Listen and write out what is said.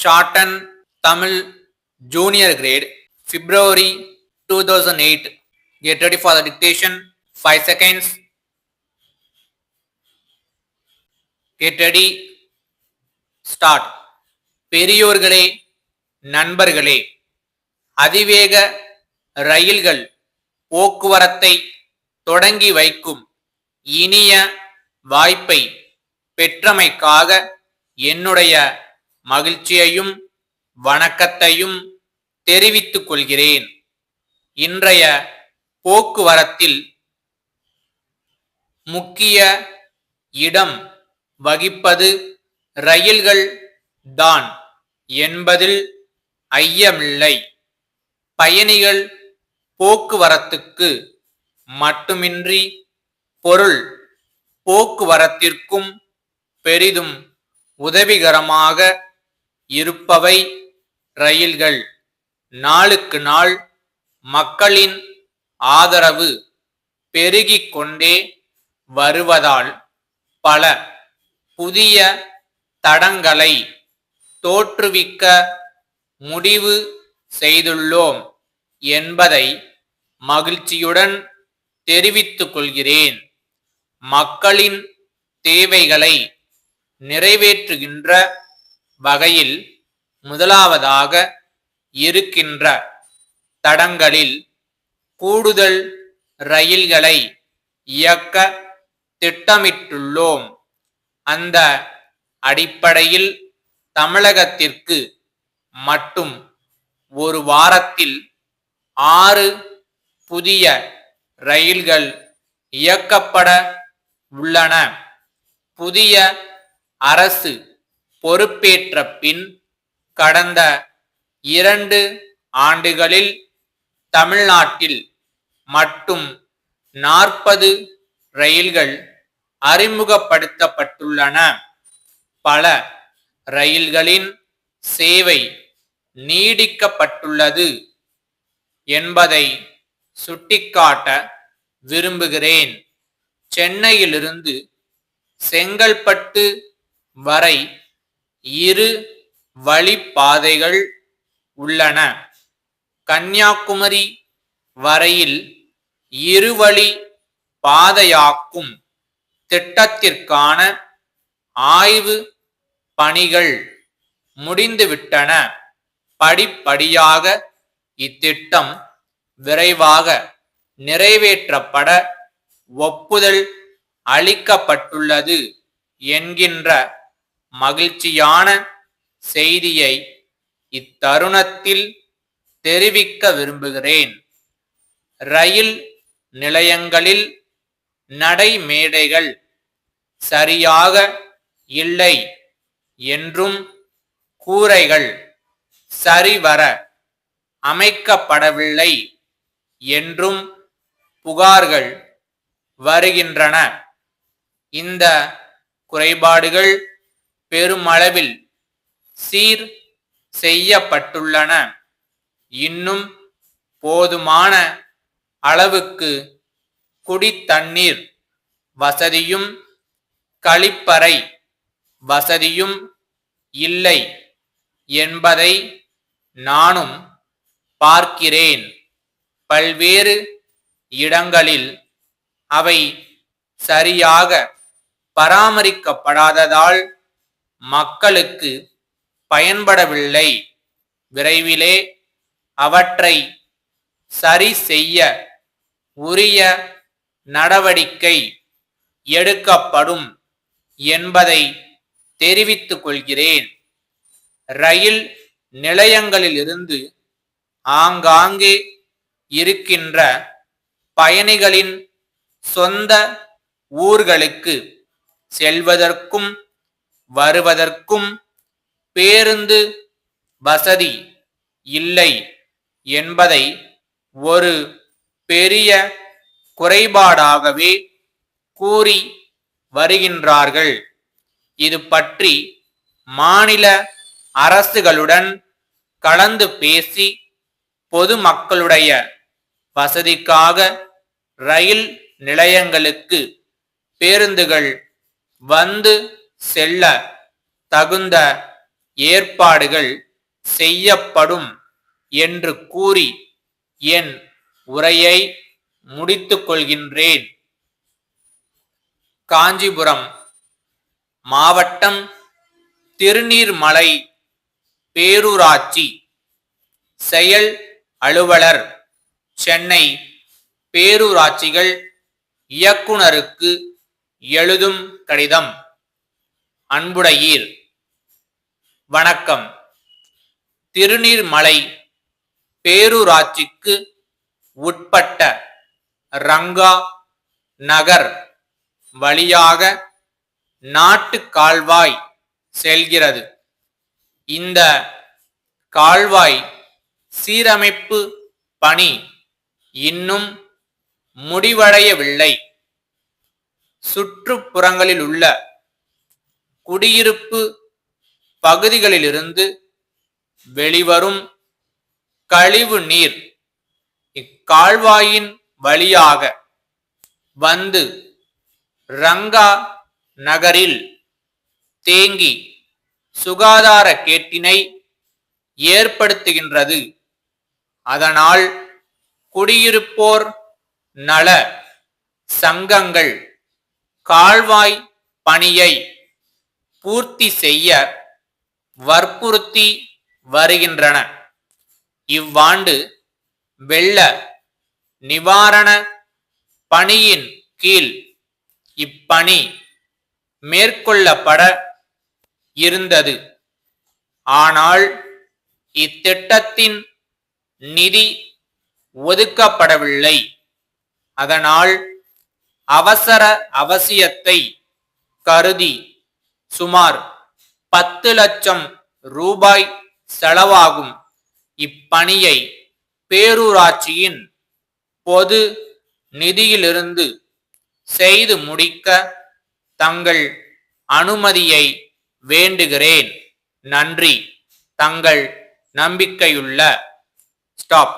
Shorten Tamil Junior Grade, February 2008. Get ready for the dictation. 5 seconds. Get ready. Start. பெரியோர்களே, நண்பர்களே, அதிவேக ரயில்கள் போக்குவரத்தை தொடங்கி வைக்கும் இனிய வாய்ப்பை பெற்றமைக்காக என்னுடைய மகிழ்ச்சியையும் வணக்கத்தையும் தெரிவித்துக் கொள்கிறேன். இன்றைய போக்குவரத்தில் முக்கிய இடம் வகிப்பது ரயில்கள் தான் என்பதில் ஐயமில்லை. பயணிகள் போக்குவரத்துக்கு மட்டுமின்றி பொருள் போக்குவரத்திற்கும் பெரிதும் உதவிகரமாக இருப்பவை ரயில்கள். நாளுக்கு நாள் மக்களின் ஆதரவு பெருகிக் கொண்டே வருவதால் பல புதிய தடங்களை தோற்றுவிக்க முடிவு செய்துள்ளோம் என்பதை மகிழ்ச்சியுடன் தெரிவித்துக் கொள்கிறேன். மக்களின் தேவைகளை நிறைவேற்றுகின்ற வகையில் முதலாவதாக இருக்கின்ற தடங்களில் கூடுதல் ரயில்களை இயக்க திட்டமிட்டுள்ளோம். அந்த அடிப்படையில் தமிழகத்திற்கு மட்டும் ஒரு வாரத்தில் 6 புதிய ரயில்கள் இயக்கப்பட உள்ளன. புதிய அரசு பொறுப்பேற்ற பின் கடந்த 2 ஆண்டுகளில் தமிழ்நாட்டில் மட்டும் 40 ரயில்கள் அறிமுகப்படுத்தப்பட்டுள்ளன. பல ரயில்களின் சேவை நீடிக்கப்பட்டுள்ளது என்பதை சுட்டிக்காட்ட விரும்புகிறேன். சென்னையிலிருந்து செங்கல்பட்டு வரை 2 வழிப்பாதைகள் உள்ளன. கன்னியாகுமரி வரையில் 2 வழி பாதையாக்கும் திட்டத்திற்கான ஆய்வு பணிகள் முடிந்துவிட்டன. படிப்படியாக இத்திட்டம் விரைவாக நிறைவேற்றப்பட ஒப்புதல் அளிக்கப்பட்டுள்ளது என்கின்ற மகிழ்ச்சியான செய்தியை இத்தருணத்தில் தெரிவிக்க விரும்புகிறேன். ரயில் நிலையங்களில் நடைமேடைகள் சரியாக இல்லை என்றும் கூரைகள் சரிவர அமைக்கப்படவில்லை என்றும் புகார்கள் வருகின்றன. இந்த குறைபாடுகள் பெருமளவில் சீர் செய்யப்பட்டுள்ளன. இன்னும் போதுமான அளவுக்கு குடித்தண்ணீர் வசதியும் கழிப்பறை வசதியும் இல்லை என்பதை நானும் பார்க்கிறேன். பல்வேறு இடங்களில் அவை சரியாக பராமரிக்கப்படாததால் மக்களுக்கு பயன்படவில்லை. விரைவிலே அவற்றை சரி செய்ய உரிய நடவடிக்கை எடுக்கப்படும் என்பதை தெரிவித்துக் கொள்கிறேன். ரயில் நிலையங்களிலிருந்து ஆங்காங்கே இருக்கின்ற பயணிகளின் சொந்த ஊர்களுக்கு செல்வதற்கும் வருவதற்கும் பேருந்து வசதி இல்லை என்பதை ஒரு பெரிய குறைபாடாகவே கூறி வருகின்றார்கள். இது பற்றி மாநில அரசுகளுடன் கலந்து பேசி பொதுமக்களுடைய வசதிக்காக ரயில் நிலையங்களுக்கு பேருந்துகள் வந்து செல்ல தகுந்த ஏற்பாடுகள் செய்யப்படும் என்று கூறி என் உரையை முடித்துக் கொள்கின்றேன். காஞ்சிபுரம் மாவட்டம் திருநீர்மலை பேரூராட்சி செயல் அலுவலர், சென்னை பேரூராட்சிகள் இயக்குனருக்கு எழுதும் கடிதம். அன்புடையீர், வணக்கம். திருநீர்மலை பேரூராட்சிக்கு உட்பட்ட ரங்கா நகர் வழியாக நாட்டு கால்வாய் செல்கிறது. இந்த கால்வாய் சீரமைப்பு பணி இன்னும் முடிவடையவில்லை. சுற்றுப்புறங்களில் உள்ள குடியிருப்பு பகுதிகளிலிருந்து வெளிவரும் கழிவு நீர் இக்கால்வாயின் வழியாக வந்து ரங்கா நகரில் தேங்கி சுகாதார கேட்டினை ஏற்படுத்துகின்றது. அதனால் குடியிருப்போர் நல சங்கங்கள் கால்வாய் பணியை பூர்த்தி செய்ய வற்புறுத்தி வருகின்றன. இவ்வாண்டு வெள்ள நிவாரண பணியின் கீழ் இப்பணி மேற்கொள்ளப்பட இருந்தது. ஆனால் இத்திட்டத்தின் நிதி ஒதுக்கப்படவில்லை. அதனால் அவசர அவசியத்தை கருதி சுமார் 10 லட்சம் ரூபாய் செலவாகும் இப்பணியை பேரூராட்சியின் பொது நிதியிலிருந்து செய்து முடிக்க தங்கள் அனுமதியை வேண்டுகிறேன். நன்றி. தங்கள் நம்பிக்கையுள்ள ஸ்டாப்.